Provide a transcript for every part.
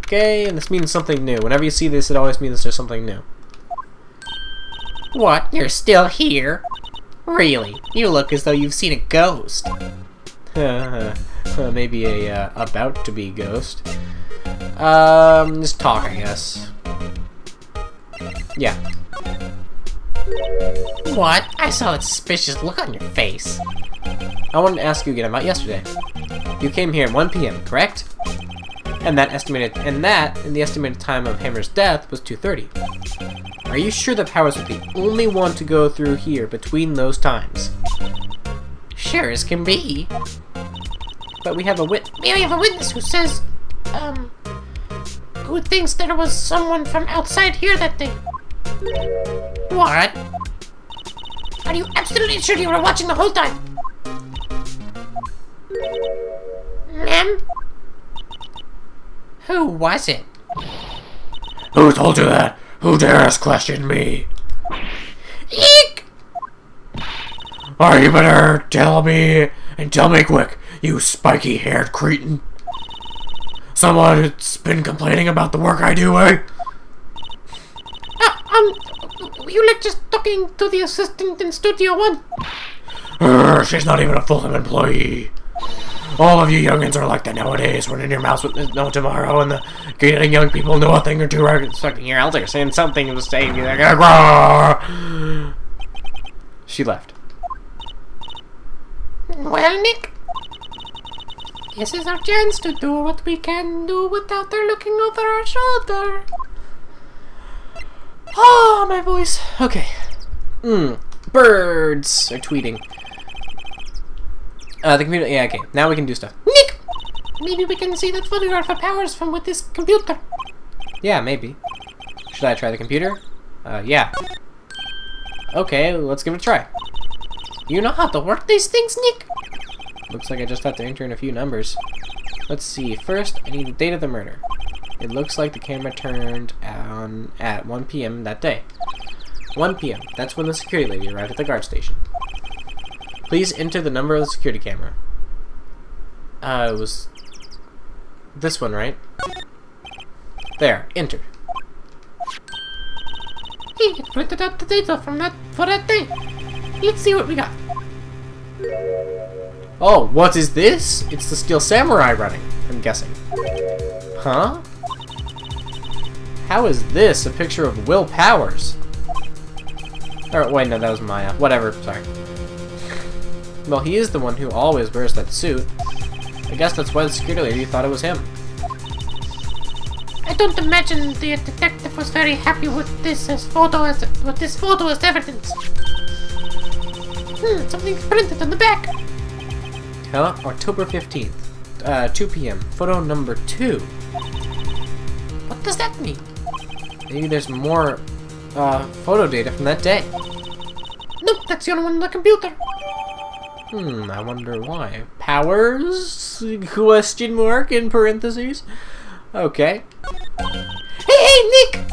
Okay, and this means something new. Whenever you see this, it always means there's something new. What? You're still here? Really? You look as though you've seen a ghost. Maybe a about-to-be ghost. Just talk, I guess. Yeah. What? I saw that suspicious look on your face. I wanted to ask you again about yesterday. You came here at 1 p.m., correct? And the estimated time of Hammer's death was 2:30. Are you sure that Powers was the only one to go through here between those times? Sure as can be. But we have a witness who says, who thinks there was someone from outside here that day. What? Are you absolutely sure you were watching the whole time? Ma'am? Who was it? Who told you that? Who dares question me? Eek! Or you better tell me, and tell me quick, you spiky-haired cretin. Someone who's been complaining about the work I do, eh? You like just talking to the assistant in Studio 1? She's not even a full-time employee. All of you youngins are like that nowadays, running your mouths with no tomorrow, and getting young people know a thing or two, expecting your elders saying something to say, She left. Well, Nick, this is our chance to do what we can do without her looking over our shoulder. Oh, my voice. Okay. Birds are tweeting. The computer. Yeah, okay. Now we can do stuff. Nick! Maybe we can see that photograph of Powers from with this computer. Yeah, maybe. Should I try the computer? Yeah. Okay, let's give it a try. You know how to work these things, Nick? Looks like I just have to enter in a few numbers. Let's see. First, I need the date of the murder. It looks like the camera turned on at 1 p.m. that day. 1 p.m. That's when the security lady arrived at the guard station. Please enter the number of the security camera. It was this one, right? There, entered. Hey, it printed out the data for that day. Let's see what we got. Oh, what is this? It's the Steel Samurai running, I'm guessing. Huh? How is this a picture of Will Powers? Or, wait, no, that was Maya. Whatever, sorry. Well, he is the one who always wears that suit. I guess that's why the security lady thought it was him. I don't imagine the detective was very happy with this photo as evidence. Something's printed on the back. Huh? October 15th, 2 p.m. Photo number 2. What does that mean? Maybe there's more photo data from that day. Nope, that's the only one on the computer. I wonder why. Powers? Question mark in parentheses. Okay. Hey, Nick!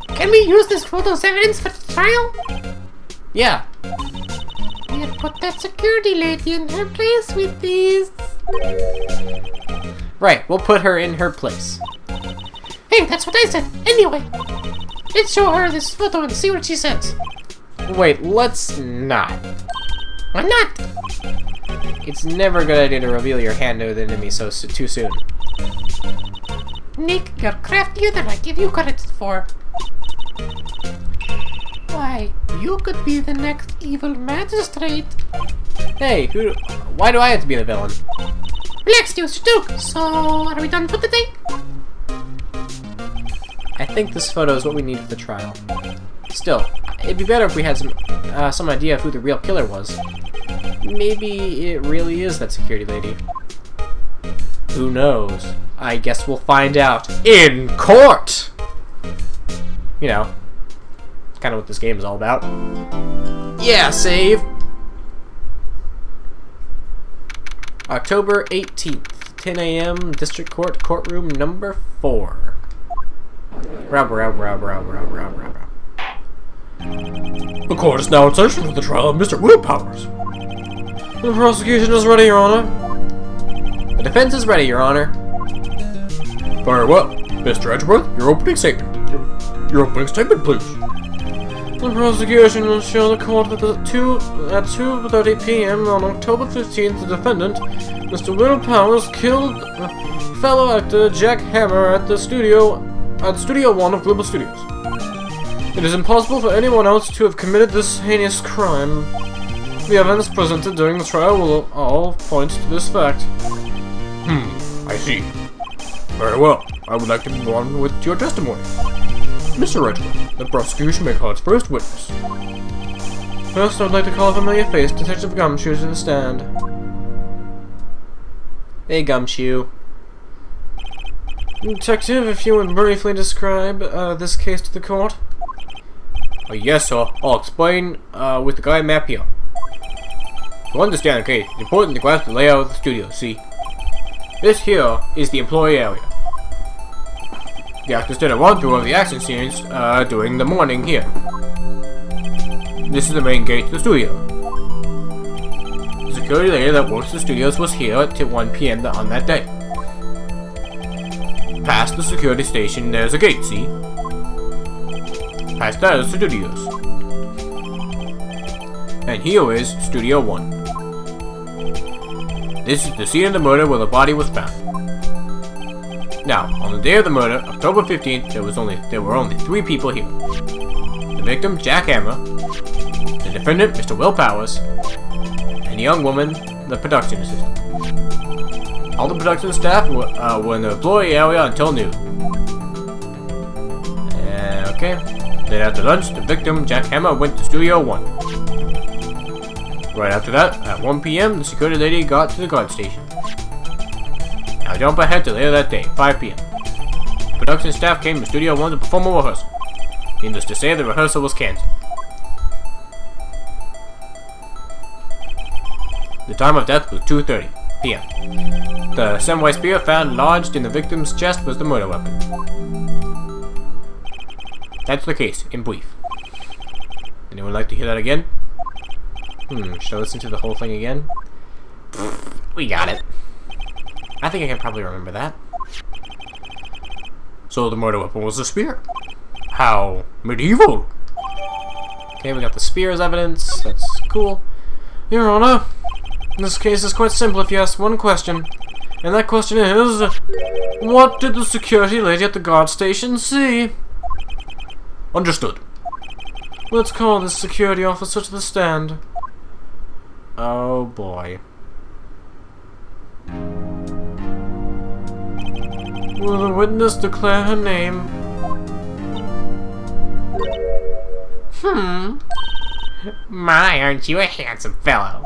Can we use this photo as evidence for the trial? Yeah. We'll put that security lady in her place with these. Right, we'll put her in her place. Hey, that's what I said. Anyway, let's show her this photo and see what she says. Wait, let's not. Why not? It's never a good idea to reveal your hand to the enemy too soon. Nick, you're craftier than I give you credit for. Why, you could be the next evil magistrate. Hey, why do I have to be the villain? Relax, you stook. So, are we done for the day? I think this photo is what we need for the trial. Still, it'd be better if we had some idea of who the real killer was. Maybe it really is that security lady. Who knows? I guess we'll find out in court! You know, kind of what this game is all about. Yeah, save! October 18th, 10 a.m., District Court, courtroom number 4. The court is now in session for the trial of Mr. Will Powers. The prosecution is ready, Your Honor. The defense is ready, Your Honor. Very well. Mr. Edgeworth, your opening statement. Your opening statement, please. The prosecution will show the court that at 2:30 p.m. on October 15th, the defendant, Mr. Will Powers, killed fellow actor Jack Hammer at Studio 1 of Global Studios. It is impossible for anyone else to have committed this heinous crime. The evidence presented during the trial will all point to this fact. I see. Very well. I would like to move on with your testimony. Mr. Edgeworth, the prosecution may call its first witness. First, I would like to call a familiar face, Detective Gumshoe, to the stand. Hey, Gumshoe. Detective, if you would briefly describe this case to the court. Yes, sir. I'll explain with the guide map here. To understand the case, it's important to grasp the layout of the studio, see? This here is the employee area. The actors did a run-through of the action scenes during the morning here. This is the main gate to the studio. The security lady that works the studios was here at 1 p.m. on that day. Past the security station, there's a gate, see? Past that is the studios. And here is Studio 1. This is the scene of the murder where the body was found. Now, on the day of the murder, October 15th, there were only 3 people here. The victim, Jack Hammer, the defendant, Mr. Will Powers, and the young woman, the production assistant. All the production staff were in the employee area until noon. Okay. Then after lunch, the victim, Jack Hammer, went to Studio 1. Right after that, at 1 p.m., the security lady got to the guard station. Now jump ahead to later that day, 5 p.m. Production staff came to Studio 1 to perform a rehearsal. Needless to say, the rehearsal was cancelled. The time of death was 2:30 p.m. The samurai spear found lodged in the victim's chest was the murder weapon. That's the case, in brief. Anyone like to hear that again? Should I listen to the whole thing again? We got it. I think I can probably remember that. So the murder weapon was a spear. How medieval. Okay, we got the spear as evidence. That's cool. Your Honor, this case is quite simple if you ask one question. And that question is, what did the security lady at the guard station see? Understood. Let's call this security officer to the stand. Oh boy. Will the witness declare her name? My, aren't you a handsome fellow?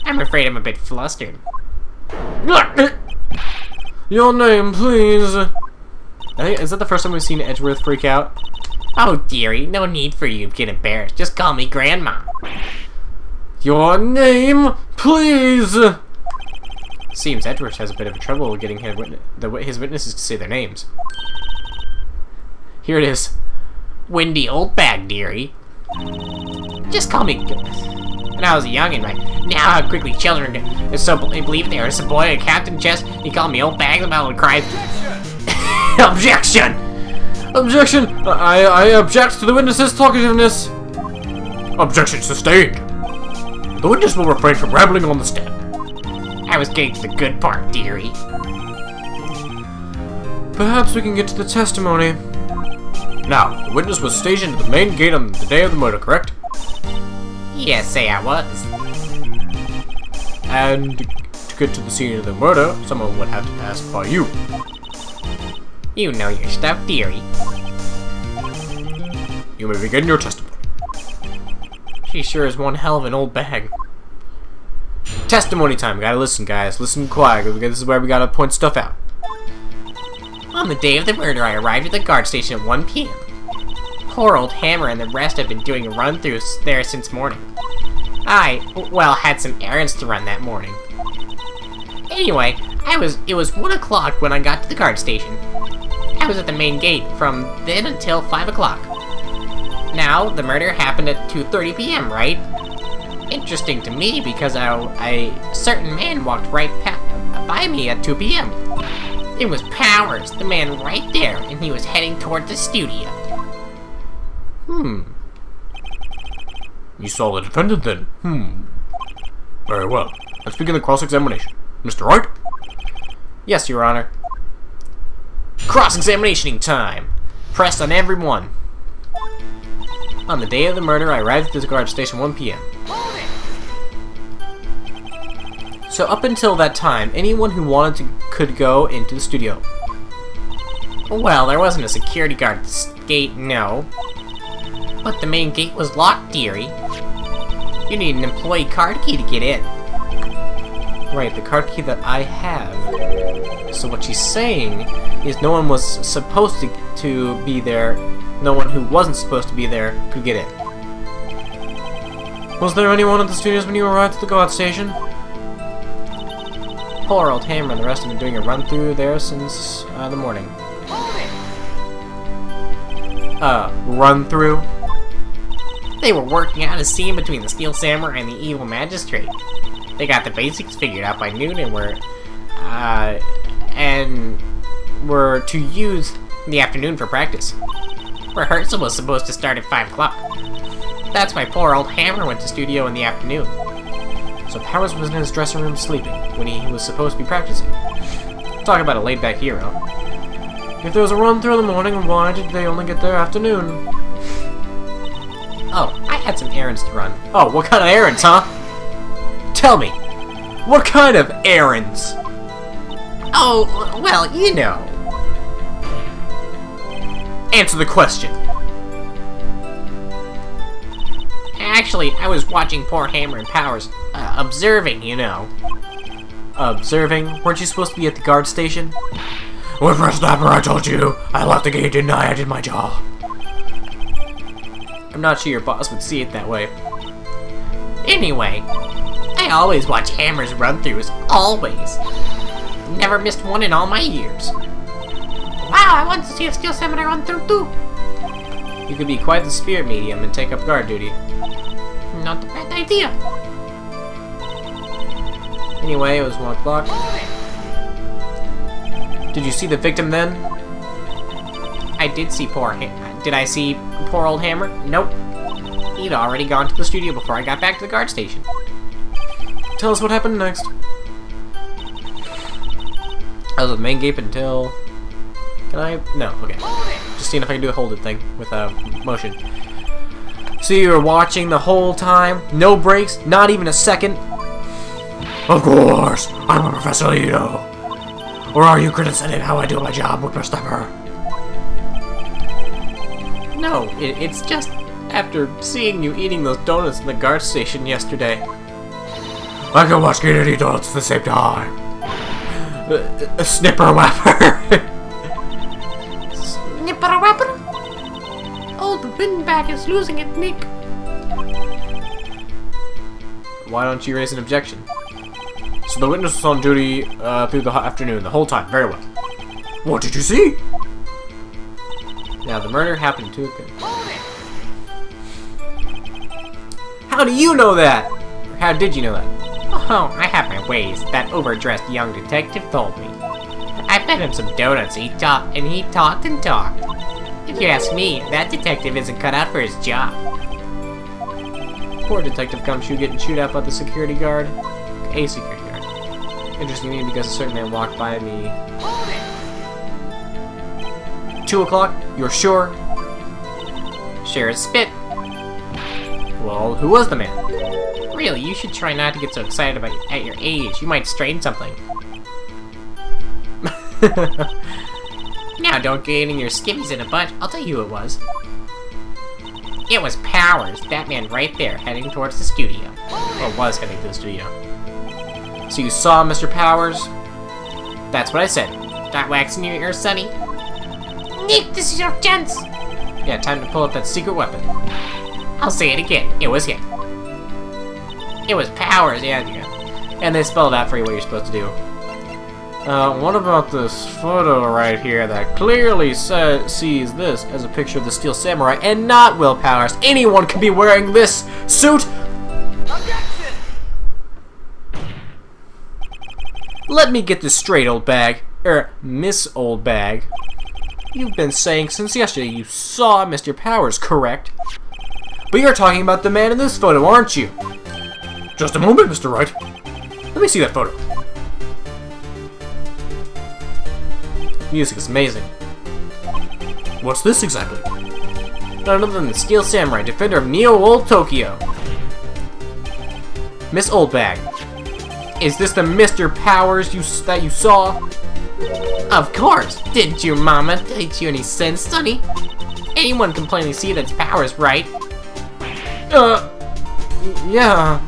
I'm afraid I'm a bit flustered. Your name, please. Is that the first time we've seen Edgeworth freak out? Oh, dearie, no need for you to get embarrassed. Just call me Grandma. Your name, please! Seems Edgeworth has a bit of trouble getting his witnesses to say their names. Here it is. Windy Oldbag, dearie. Just call me... When I was a youngin', now how quickly children believe there is a boy at Captain Chest. He called me Oldbag about to cry. Objection! Objection! I object to the witness's talkativeness. Objection sustained. The witness will refrain from rambling on the stand. I was getting to the good part, dearie. Perhaps we can get to the testimony. Now, the witness was stationed at the main gate on the day of the murder, correct? Yes, say I was. And to get to the scene of the murder, someone would have to pass by you. You know your stuff, dearie. You may begin your testimony. She sure is one hell of an old bag. Testimony time. Gotta listen, guys. Listen quiet. This is where we gotta point stuff out. On the day of the murder, I arrived at the guard station at 1 p.m. Poor old Hammer and the rest have been doing run-throughs there since morning. I, had some errands to run that morning. Anyway, it was 1 o'clock when I got to the guard station. I was at the main gate from then until 5 o'clock. Now, the murder happened at 2:30 p.m., right? Interesting to me because a certain man walked right by me at 2 p.m. It was Powers, the man right there, and he was heading toward the studio. You saw the defendant then? Very well. Let's begin the cross-examination. Mr. Wright? Yes, Your Honor. Cross-examination time! Pressed on everyone. On the day of the murder, I arrived at the guard station 1 p.m. So up until that time, anyone who wanted to could go into the studio. Well, there wasn't a security guard at the gate, no. But the main gate was locked, dearie. You need an employee card key to get in. Right, the card key that I have. So what she's saying is no one was supposed to be there. No one who wasn't supposed to be there could get in. Was there anyone at the studios when you arrived at the guard station? Poor old Hammer and the rest have been doing a run-through there since the morning. Run-through? They were working out a scene between the Steel Samurai and the evil magistrate. They got the basics figured out by noon and were to use the afternoon for practice. Rehearsal was supposed to start at 5 o'clock. That's why poor old Hammer went to studio in the afternoon. So Powers was in his dressing room sleeping when he was supposed to be practicing. Talk about a laid-back hero. If there was a run-through in the morning, why did they only get there afternoon? Oh, I had some errands to run. Oh, what kind of errands, huh? Tell me, what kind of errands? Oh, well, you know. Answer the question. Actually, I was watching poor Hammer and Powers, observing, you know. Observing? Weren't you supposed to be at the guard station? Whippersnapper, I told you! I left the gate, didn't I? I did my job. I'm not sure your boss would see it that way. Anyway, I always watch Hammer's run-throughs, always. Never missed one in all my years. Wow, I want to see a Steel Samurai run-through too! You could be quite the spirit medium and take up guard duty. Not a bad idea. Anyway, it was 1 o'clock. Did you see the victim then? I did see poor Did I see poor old Hammer? Nope. He'd already gone to the studio before I got back to the guard station. Tell us what happened next. I was at the main gate until... Can I? No, okay. Just seeing if I can do a hold it thing with motion. So you were watching the whole time? No breaks? Not even a second? Of course! I'm a Professor Leo! Or are you criticizing how I do my job, Whippersnapper? No, it's just after seeing you eating those donuts in the guard station yesterday. I can watch Kid eat donuts at the same time. A snipper-wapper! Snipper-wapper? Old windbag is losing it, Nick. Why don't you raise an objection? So the witness was on duty through the afternoon, the whole time. Very well. What did you see? Now, the murder happened to... How do you know that? Or how did you know that? Oh, I have my ways. That overdressed young detective told me. I fed him some donuts, and he talked and talked. If you ask me, that detective isn't cut out for his job. Poor Detective Gumshoe getting chewed out by the security guard. A security guard. Interesting to me because a certain man walked by me. 2 o'clock? You're sure? Sure as spit. Well, who was the man? Really, you should try not to get so excited at your age. You might strain something. Now, don't get in your skivvies in a bunch. I'll tell you who it was. It was Powers, that man right there, heading towards the studio. Or was heading to the studio. So you saw Mr. Powers? That's what I said. Got wax in your ear, Sonny? Nick, this is your chance! Yeah, time to pull up that secret weapon. I'll say it again. It was him. It was Powers, yeah. And they spelled out for you what you're supposed to do. What about this photo right here that clearly sees this as a picture of the Steel Samurai and not Will Powers? Anyone could be wearing this suit! Objection! Let me get this straight, old bag. Miss Old Bag. You've been saying since yesterday you saw Mr. Powers, correct? But you're talking about the man in this photo, aren't you? Just a moment, Mr. Wright. Let me see that photo. Music is amazing. What's this exactly? None other than the Steel Samurai, defender of Neo-Old Tokyo. Miss Old Bag, is this the Mr. Powers that you saw? Of course! Didn't your mama teach you any sense, sonny? Anyone can plainly see that it's Powers, right? Yeah.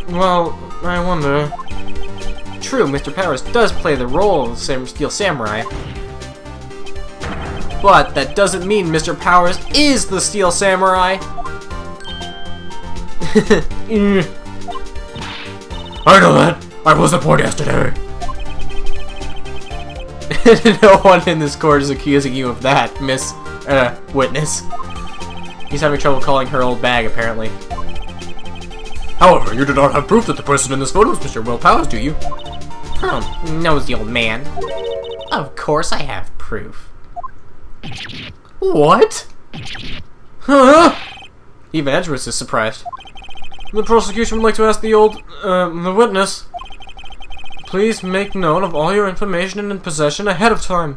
Well, I wonder. True, Mr. Powers does play the role of Steel Samurai. But that doesn't mean Mr. Powers is the Steel Samurai. I know that. I was aboard yesterday. No one in this court is accusing you of that, Miss Witness. He's having trouble calling her old bag, apparently. However, you do not have proof that the person in this photo is Mr. Will Powers, do you? Nosy old man. Of course I have proof. What? Huh? Even Edgeworth is surprised. The prosecution would like to ask the witness. Please make note of all your information and in possession ahead of time.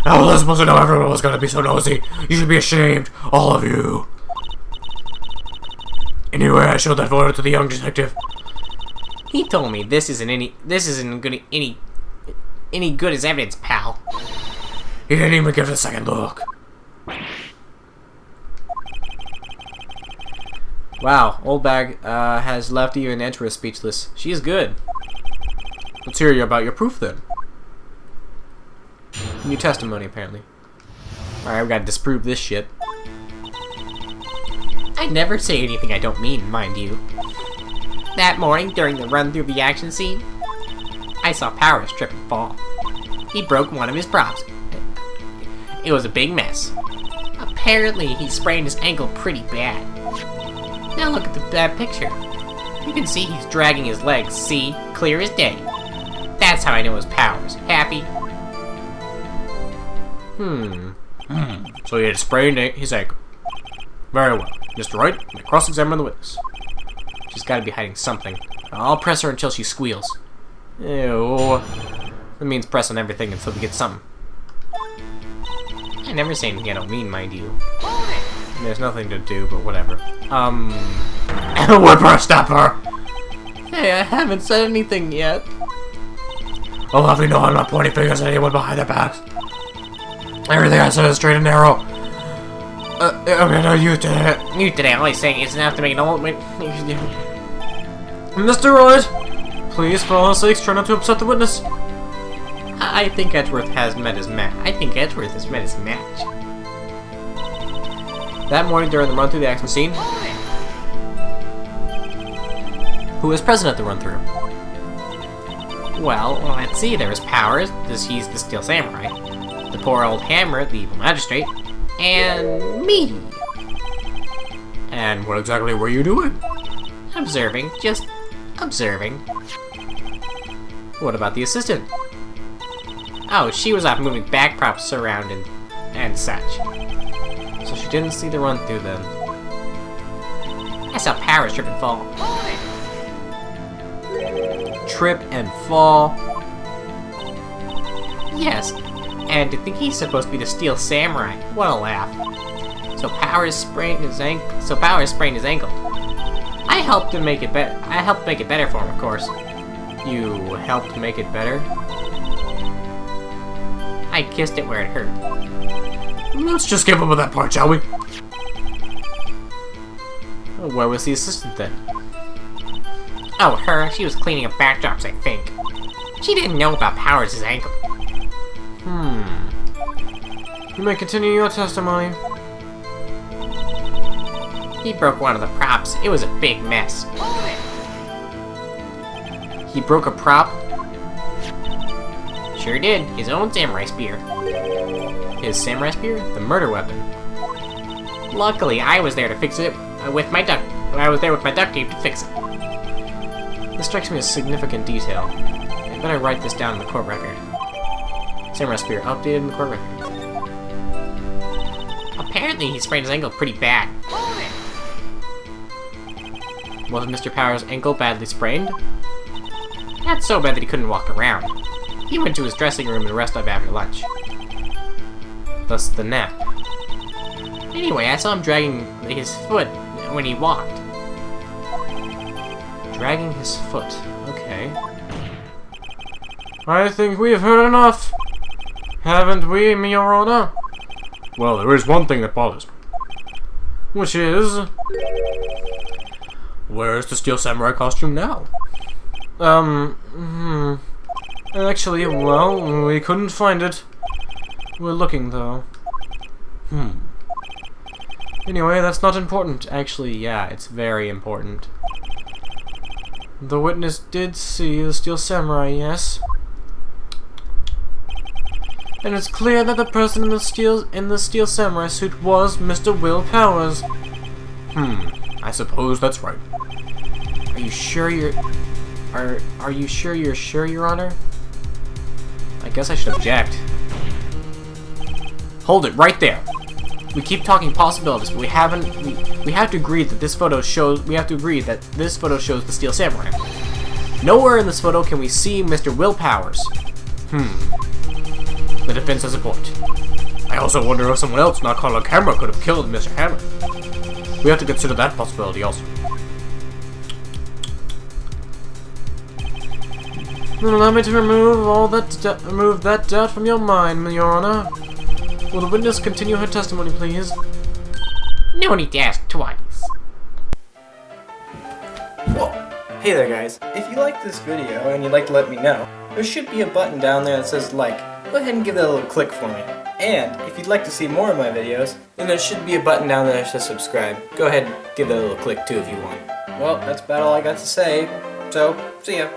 How was I supposed to know everyone was going to be so nosy? You should be ashamed, all of you. Anyway, I showed that photo to the young detective. He told me this isn't any good as evidence, pal. He didn't even give it a second look. Wow, Old Bag has left even Edgeworth speechless. She is good. Let's hear about your proof then. New testimony, apparently. Alright, we gotta disprove this shit. I never say anything I don't mean, mind you. That morning, during the run through the action scene, I saw Powers trip and fall. He broke one of his props. It was a big mess. Apparently, he sprained his ankle pretty bad. Now look at that picture. You can see he's dragging his legs, see? Clear as day. That's how I know it was Powers. Happy? So he had sprained his ankle. Very well. Mr. Wright, may cross-examine the witness. She's gotta be hiding something. I'll press her until she squeals. Ew. That means press on everything until we get something. I never say anything I don't mean, mind you. There's nothing to do, but whatever. Whippersnapper! Hey, I haven't said anything yet. I'll have you know I'm not pointing fingers at anyone behind their backs. Everything I said is straight and narrow. You did it. You today, all he's saying is enough to make an old... Mr. Wright, please, for all sakes, try not to upset the witness. I think Edgeworth has met his match. That morning during the run-through the action scene, who was present at the run-through? Well, let's see. There was Powers, he's the Steel Samurai. The poor old Hammer, the evil magistrate. And me. And what exactly were you doing? Observing. Just observing. What about the assistant? Oh, she was off moving back props around and such. So she didn't see the run-through then. I saw Powers trip and fall. Trip and fall? Yes, and to think he's supposed to be the Steel Samurai. What a laugh. So Powers sprained his ankle. I helped him make it better. I helped make it better for him, of course. You helped make it better? I kissed it where it hurt. Let's just give up with that part, shall we? Where was the assistant then? Oh, her? She was cleaning up backdrops, I think. She didn't know about Powers' ankle. You may continue your testimony. He broke one of the props. It was a big mess. He broke a prop? Sure did. His own samurai spear. His samurai spear? The murder weapon. Luckily, I was there to fix it with my duct. I was there with my duct tape to fix it. This strikes me as significant detail. Better write this down in the court record. Samurai Spear updated in the court record. Apparently he sprained his ankle pretty bad. Was Mr. Powers' ankle badly sprained? Not so bad that he couldn't walk around. He went to his dressing room and rested up after lunch. Thus the nap. Anyway, I saw him dragging his foot when he walked. Dragging his foot. Okay. I think we've heard enough. Haven't we, Your Honor? Well, there is one thing that bothers me. Which is... Where is the Steel Samurai costume now? Actually, well, we couldn't find it. We're looking, though. Anyway, that's not important. Actually, yeah, it's very important. The witness did see the Steel Samurai, yes? And it's clear that the person in the Steel Samurai suit was Mr. Will Powers. I suppose that's right. Are you sure you're... Are you sure you're sure, Your Honor? I guess I should object. Hold it right there. We keep talking possibilities, but we have to agree that this photo shows the Steel Samurai. Nowhere in this photo can we see Mr. Will Powers. The defense has a point. I also wonder if someone else not called a camera could have killed Mr. Hammer. We have to consider that possibility also. Allow me to remove that doubt from your mind, Your Honor. Will the witness continue her testimony, please? No need to ask twice. Whoa. Hey there, guys. If you like this video and you'd like to let me know, there should be a button down there that says like. Go ahead and give that a little click for me. And if you'd like to see more of my videos, then there should be a button down there that says subscribe. Go ahead and give that a little click too if you want. Well, that's about all I got to say. So, see ya.